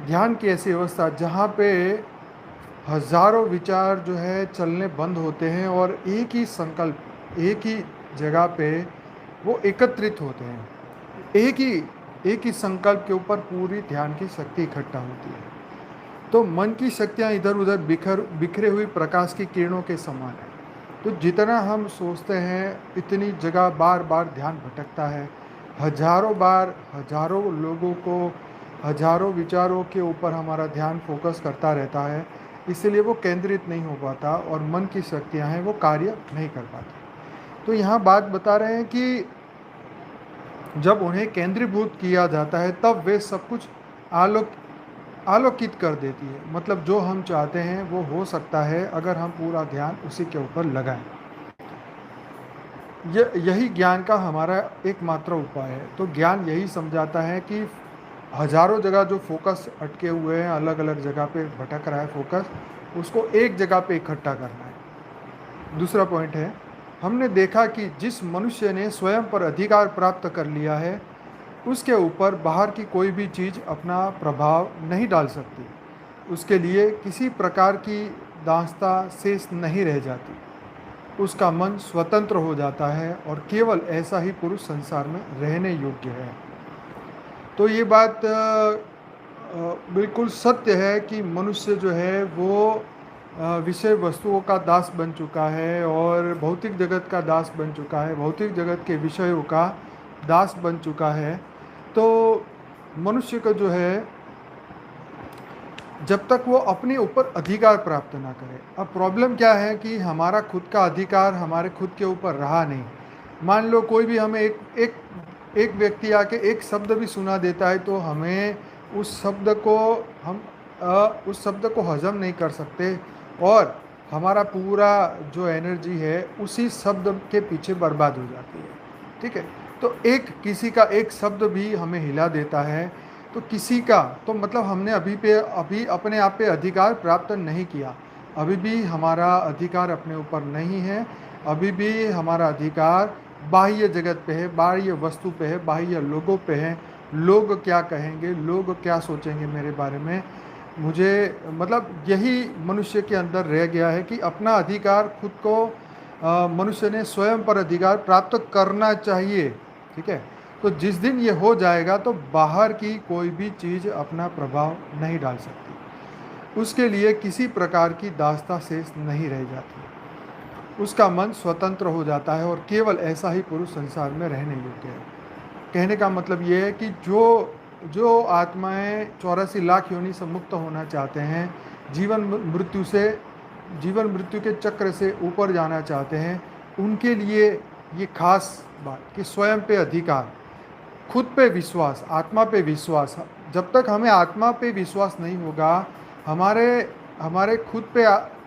ध्यान की ऐसी अवस्था जहाँ पे हजारों विचार जो है चलने बंद होते हैं और एक ही संकल्प, एक ही जगह पे वो एकत्रित होते हैं। एक ही संकल्प के ऊपर पूरी ध्यान की शक्ति इकट्ठा होती है। तो मन की शक्तियाँ इधर उधर बिखरे हुई प्रकाश की किरणों के समान है। तो जितना हम सोचते हैं इतनी जगह बार बार ध्यान भटकता है। हजारों बार हजारों लोगों को हजारों विचारों के ऊपर हमारा ध्यान फोकस करता रहता है, इसलिए वो केंद्रित नहीं हो पाता और मन की शक्तियाँ हैं वो कार्य नहीं कर पाती। तो यहाँ बात बता रहे हैं कि जब उन्हें केंद्रीभूत किया जाता है तब वे सब कुछ आलोक आलोकित कर देती है। मतलब जो हम चाहते हैं वो हो सकता है अगर हम पूरा ध्यान उसी के ऊपर लगाएं। यही ज्ञान का हमारा एकमात्र उपाय है। तो ज्ञान यही समझाता है कि हजारों जगह जो फोकस अटके हुए हैं, अलग अलग जगह पे भटक रहा है फोकस, उसको एक जगह पे इकट्ठा करना है। दूसरा पॉइंट है, हमने देखा कि जिस मनुष्य ने स्वयं पर अधिकार प्राप्त कर लिया है उसके ऊपर बाहर की कोई भी चीज़ अपना प्रभाव नहीं डाल सकती। उसके लिए किसी प्रकार की दास्ता शेष नहीं रह जाती। उसका मन स्वतंत्र हो जाता है और केवल ऐसा ही पुरुष संसार में रहने योग्य है। तो ये बात बिल्कुल सत्य है कि मनुष्य जो है वो विषय वस्तुओं का दास बन चुका है और भौतिक जगत का दास बन चुका है, भौतिक जगत के विषयों का दास बन चुका है। तो मनुष्य का जो है जब तक वो अपने ऊपर अधिकार प्राप्त ना करे। अब प्रॉब्लम क्या है कि हमारा खुद का अधिकार हमारे खुद के ऊपर रहा नहीं। मान लो कोई भी हमें एक व्यक्ति आके एक शब्द भी सुना देता है तो हमें उस शब्द को उस शब्द को हजम नहीं कर सकते और हमारा पूरा जो एनर्जी है उसी शब्द के पीछे बर्बाद हो जाती है। ठीक है, तो किसी का एक शब्द भी हमें हिला देता है तो किसी का तो मतलब हमने अभी अपने आप पे अधिकार प्राप्त नहीं किया। अभी भी हमारा अधिकार अपने ऊपर नहीं है। अभी भी हमारा अधिकार बाह्य जगत पे है, बाह्य वस्तु पे है, बाह्य लोगों पे है। लोग क्या कहेंगे, लोग क्या सोचेंगे मेरे बारे में, मुझे मतलब यही मनुष्य के अंदर रह गया है कि अपना अधिकार खुद को मनुष्य ने स्वयं पर अधिकार प्राप्त करना चाहिए। ठीक है, तो जिस दिन ये हो जाएगा तो बाहर की कोई भी चीज़ अपना प्रभाव नहीं डाल सकती। उसके लिए किसी प्रकार की दास्ता शेष नहीं रह जाती। उसका मन स्वतंत्र हो जाता है और केवल ऐसा ही पुरुष संसार में रहने योग्य है। कहने का मतलब ये है कि जो आत्माएं 84 लाख योनि से मुक्त होना चाहते हैं, जीवन मृत्यु के चक्र से ऊपर जाना चाहते हैं, उनके लिए ये खास बात कि स्वयं पे अधिकार, खुद पे विश्वास, आत्मा पे विश्वास। जब तक हमें आत्मा पे विश्वास नहीं होगा, हमारे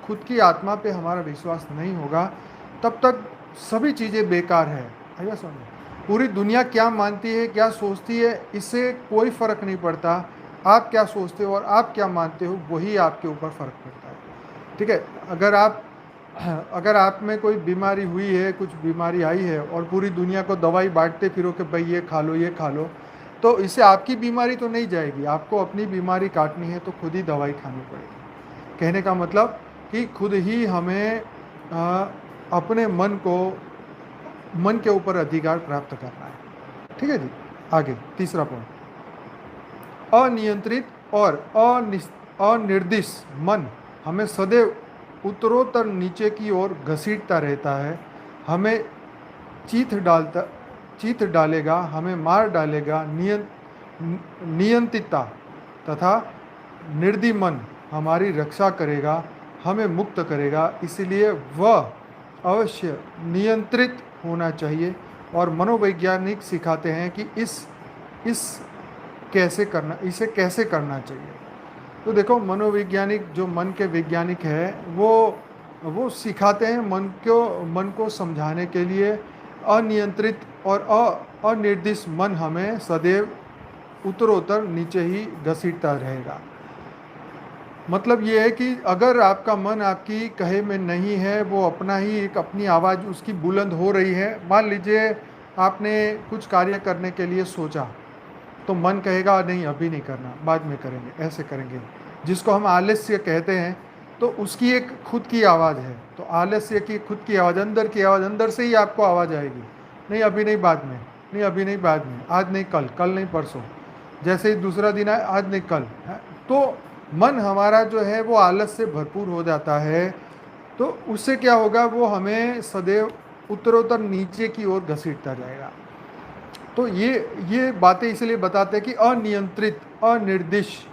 खुद की आत्मा पे हमारा विश्वास नहीं होगा, तब तक सभी चीज़ें बेकार है। आइए समझो, पूरी दुनिया क्या मानती है, क्या सोचती है, इससे कोई फ़र्क नहीं पड़ता। आप क्या सोचते हो और आप क्या मानते हो, वही आपके ऊपर फ़र्क पड़ता है। ठीक है, अगर आप में कोई बीमारी हुई है, कुछ बीमारी आई है और पूरी दुनिया को दवाई बांटते फिरो कि भाई ये खा लो ये खा लो, तो इससे आपकी बीमारी तो नहीं जाएगी। आपको अपनी बीमारी काटनी है तो खुद ही दवाई खानी पड़ेगी। कहने का मतलब कि खुद ही हमें अपने मन के ऊपर अधिकार प्राप्त करना है। ठीक है जी, आगे तीसरा पॉइंट, अनियंत्रित और अनिर्दिष्ट मन हमें सदैव उत्तरोत्तर नीचे की ओर घसीटता रहता है। हमें चीथ डालेगा, हमें मार डालेगा। नियंत्रिता तथा निर्दयी मन हमारी रक्षा करेगा, हमें मुक्त करेगा। इसलिए वह अवश्य नियंत्रित होना चाहिए। और मनोवैज्ञानिक सिखाते हैं कि इसे कैसे करना चाहिए। तो देखो, मनोवैज्ञानिक जो मन के वैज्ञानिक है वो सिखाते हैं मन को समझाने के लिए। अनियंत्रित और अनिर्दिष्ट मन हमें सदैव उत्तरोत्तर नीचे ही घसीटता रहेगा। मतलब ये है कि अगर आपका मन आपकी कहे में नहीं है, वो अपनी आवाज़ उसकी बुलंद हो रही है। मान लीजिए आपने कुछ कार्य करने के लिए सोचा, तो मन कहेगा नहीं अभी नहीं करना, बाद में करेंगे, ऐसे करेंगे। जिसको हम आलस्य कहते हैं, तो उसकी एक खुद की आवाज़ है। तो आलस्य की खुद की आवाज़, अंदर की आवाज़, अंदर से ही आपको आवाज़ आएगी, नहीं अभी नहीं बाद में, नहीं अभी नहीं बाद में, आज नहीं कल, कल नहीं परसों, जैसे ही दूसरा दिन आए आज नहीं कल। तो मन हमारा जो है वो आलस से भरपूर हो जाता है। तो उससे क्या होगा, वो हमें सदैव उत्तरोत्तर नीचे की ओर घसीटता जाएगा। तो ये बातें इसलिए बताते हैं कि अनियंत्रित, अनिर्दिश।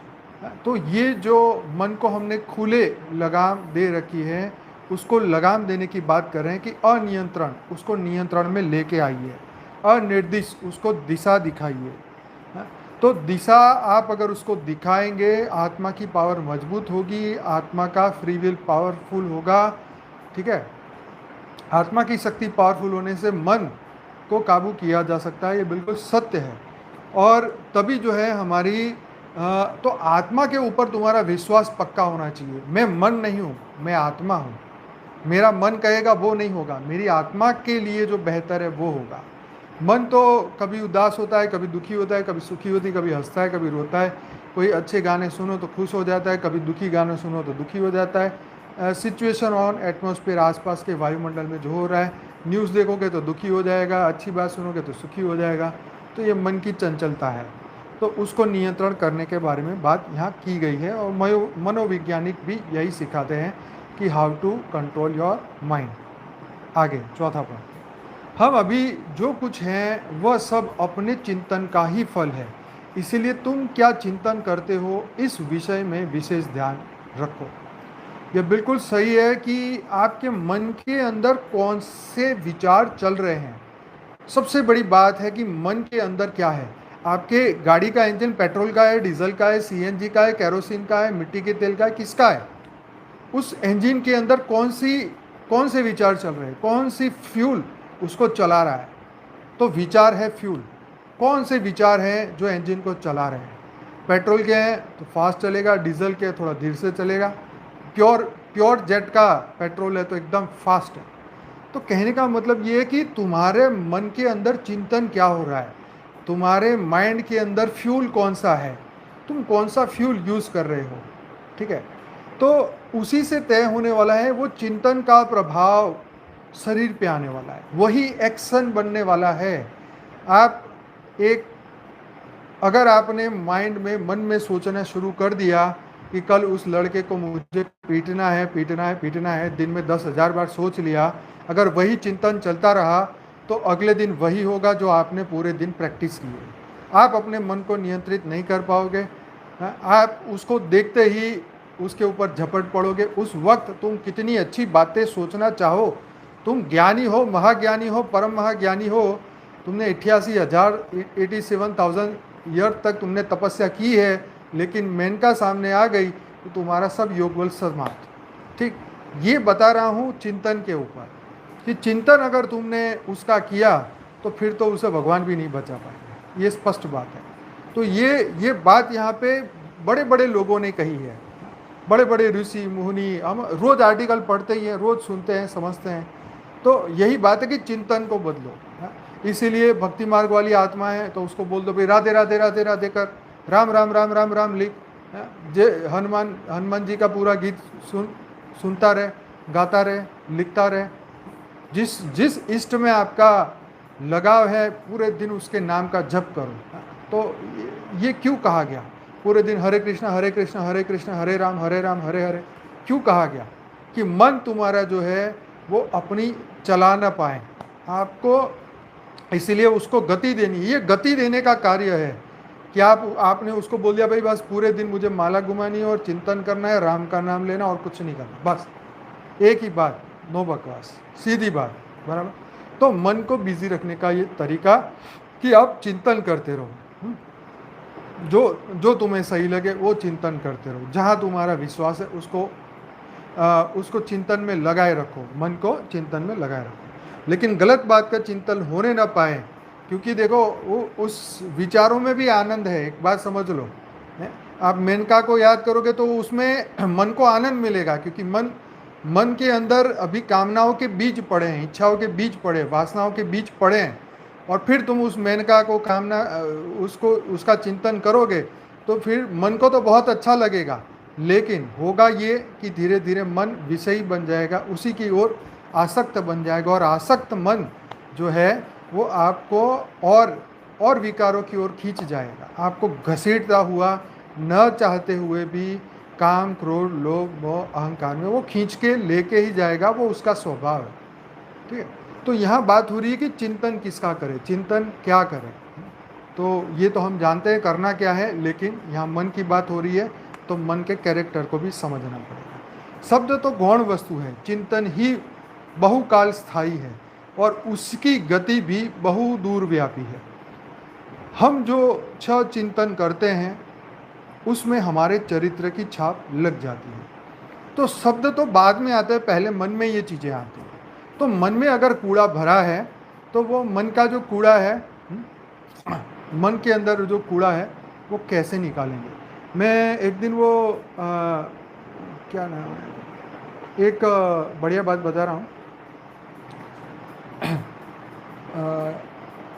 तो ये जो मन को हमने खुले लगाम दे रखी है, उसको लगाम देने की बात कर रहे हैं कि अनियंत्रण, उसको नियंत्रण में लेके आइए। अनिर्दिश, उसको दिशा दिखाइए। तो दिशा आप अगर उसको दिखाएंगे, आत्मा की पावर मजबूत होगी, आत्मा का फ्री विल पावरफुल होगा। ठीक है, आत्मा की शक्ति पावरफुल होने से मन को काबू किया जा सकता है, ये बिल्कुल सत्य है। और तभी जो है हमारी तो आत्मा के ऊपर तुम्हारा विश्वास पक्का होना चाहिए। मैं मन नहीं हूँ, मैं आत्मा हूँ। मेरा मन कहेगा वो नहीं होगा, मेरी आत्मा के लिए जो बेहतर है वो होगा। मन तो कभी उदास होता है, कभी दुखी होता है, कभी सुखी होती है, कभी हंसता है, कभी रोता है। कोई अच्छे गाने सुनो तो खुश हो जाता है, कभी दुखी गाने सुनो तो दुखी हो जाता है। सिचुएशन ऑन एटमॉस्फेयर, आसपास के वायुमंडल में जो हो रहा है, न्यूज़ देखोगे तो दुखी हो जाएगा, अच्छी बात सुनोगे तो सुखी हो जाएगा। तो ये मन की चंचलता है। तो उसको नियंत्रण करने के बारे में बात यहाँ की गई है। और मनोवैज्ञानिक भी यही सिखाते हैं कि how to control your mind. आगे चौथा पॉइंट, हम अभी जो कुछ हैं वह सब अपने चिंतन का ही फल है, इसीलिए तुम क्या चिंतन करते हो इस विषय में विशेष ध्यान रखो। यह बिल्कुल सही है कि आपके मन के अंदर कौन से विचार चल रहे हैं। सबसे बड़ी बात है कि मन के अंदर क्या है। आपके गाड़ी का इंजन पेट्रोल का है, डीजल का है, सीएनजी का है, केरोसिन का है, मिट्टी के तेल का है, किसका है? उस इंजन के अंदर कौन से विचार चल रहे हैं, कौन सी फ्यूल उसको चला रहा है। तो विचार है फ्यूल। कौन से विचार हैं जो इंजन को चला रहे हैं? पेट्रोल के हैं तो फास्ट चलेगा, डीजल के थोड़ा धीरे से चलेगा, प्योर जेट का पेट्रोल है तो एकदम फास्ट है। तो कहने का मतलब ये है कि तुम्हारे मन के अंदर चिंतन क्या हो रहा है, तुम्हारे माइंड के अंदर फ्यूल कौन सा है, तुम कौन सा फ्यूल यूज़ कर रहे हो। ठीक है, तो उसी से तय होने वाला है वो चिंतन का प्रभाव शरीर पे आने वाला है, वही एक्शन बनने वाला है। आप अगर आपने माइंड में, मन में सोचना शुरू कर दिया कि कल उस लड़के को मुझे पीटना है पीटना है पीटना है, दिन में 10,000 बार सोच लिया, अगर वही चिंतन चलता रहा तो अगले दिन वही होगा जो आपने पूरे दिन प्रैक्टिस की है। आप अपने मन को नियंत्रित नहीं कर पाओगे। आप उसको देखते ही उसके ऊपर झपट पड़ोगे। उस वक्त तुम कितनी अच्छी बातें सोचना चाहो, तुम ज्ञानी हो, महाज्ञानी हो, परम महाज्ञानी हो, तुमने 87,000 ईयर तक तुमने तपस्या की है, लेकिन मेनका सामने आ गई तो तुम्हारा सब योगबल समाप्त। ठीक, ये बता रहा हूँ चिंतन के ऊपर कि चिंतन अगर तुमने उसका किया तो फिर तो उसे भगवान भी नहीं बचा पाएंगे, ये स्पष्ट बात है। तो ये बात यहाँ पे बड़े बड़े लोगों ने कही है, बड़े बड़े ऋषि मुनि, हम रोज़ आर्टिकल पढ़ते ही हैं, रोज़ सुनते हैं, समझते हैं। तो यही बात है कि चिंतन को बदलो। इसीलिए भक्ति मार्ग वाली आत्मा है तो उसको बोल दो भाई राधे राधे राधे राधे कर, राम राम राम राम राम लिख। जे हनुमान जी का पूरा गीत सुनता रहे, गाता रहे, लिखता रहे। जिस इष्ट में आपका लगाव है पूरे दिन उसके नाम का जप करो। तो ये क्यों कहा गया पूरे दिन हरे कृष्णा हरे कृष्णा हरे कृष्णा हरे राम हरे हरे? क्यों कहा गया? कि मन तुम्हारा जो है वो अपनी चला ना पाए आपको, इसलिए उसको गति देनी। ये गति देने का कार्य है कि आपने उसको बोल दिया भाई बस पूरे दिन मुझे माला घुमानी है और चिंतन करना है, राम का नाम लेना और कुछ नहीं करना, बस एक ही बात, नो बकवास, सीधी बात, बराबर। तो मन को बिजी रखने का ये तरीका कि आप चिंतन करते रहो, जो तुम्हें सही लगे वो चिंतन करते रहो। जहाँ तुम्हारा विश्वास है उसको चिंतन में लगाए रखो, मन को चिंतन में लगाए रखो। लेकिन गलत बात का चिंतन होने ना पाए, क्योंकि देखो उस विचारों में भी आनंद है। एक बात समझ लो, आप मेनका को याद करोगे तो उसमें मन को आनंद मिलेगा, क्योंकि मन के अंदर अभी कामनाओं के बीज पड़े हैं, इच्छाओं के बीज पड़े, वासनाओं के बीज पड़े हैं। और फिर तुम उस मेनका को कामना उसको उसका चिंतन करोगे तो फिर मन को तो बहुत अच्छा लगेगा, लेकिन होगा ये कि धीरे धीरे मन विषयी बन जाएगा, उसी की ओर आसक्त बन जाएगा, और आसक्त मन जो है वो आपको और विकारों की ओर खींच जाएगा, आपको घसीटता हुआ न चाहते हुए भी काम, क्रोध, लोभ, मोह, अहंकार में वो खींच के लेके ही जाएगा, वो उसका स्वभाव है। ठीक है, तो यहाँ बात हो रही है कि चिंतन किसका करें, चिंतन क्या करें। तो ये तो हम जानते हैं करना क्या है, लेकिन यहाँ मन की बात हो रही है तो मन के कैरेक्टर को भी समझना पड़ेगा। शब्द तो गौण वस्तु है, चिंतन ही बहुकाल स्थायी है और उसकी गति भी बहुदूरव्यापी है। हम जो छह चिंतन करते हैं उसमें हमारे चरित्र की छाप लग जाती है। तो शब्द तो बाद में आते हैं, पहले मन में ये चीज़ें आती हैं। तो मन में अगर कूड़ा भरा है तो वो मन का जो कूड़ा है, मन के अंदर जो कूड़ा है वो कैसे निकालेंगे। मैं एक दिन वो क्या नाम है, एक बढ़िया बात बता रहा हूँ।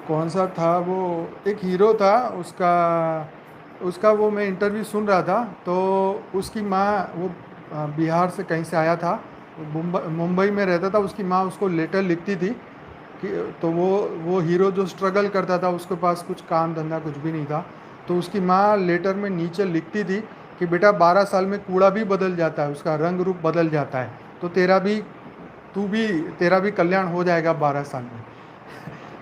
कौन सा था वो, एक हीरो था, उसका वो मैं इंटरव्यू सुन रहा था। तो उसकी माँ, वो बिहार से कहीं से आया था, मुंबई में रहता था। उसकी माँ उसको लेटर लिखती थी कि, तो वो हीरो जो स्ट्रगल करता था, उसके पास कुछ काम धंधा कुछ भी नहीं था, तो उसकी माँ लेटर में नीचे लिखती थी कि बेटा 12 साल में कूड़ा भी बदल जाता है, उसका रंग रूप बदल जाता है, तो तेरा भी कल्याण हो जाएगा 12 साल में।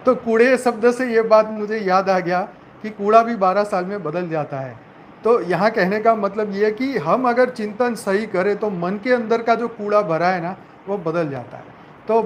तो कूड़े शब्द से ये बात मुझे याद आ गया कि कूड़ा भी 12 साल में बदल जाता है। तो यहाँ कहने का मतलब ये है कि हम अगर चिंतन सही करें तो मन के अंदर का जो कूड़ा भरा है ना वो बदल जाता है। तो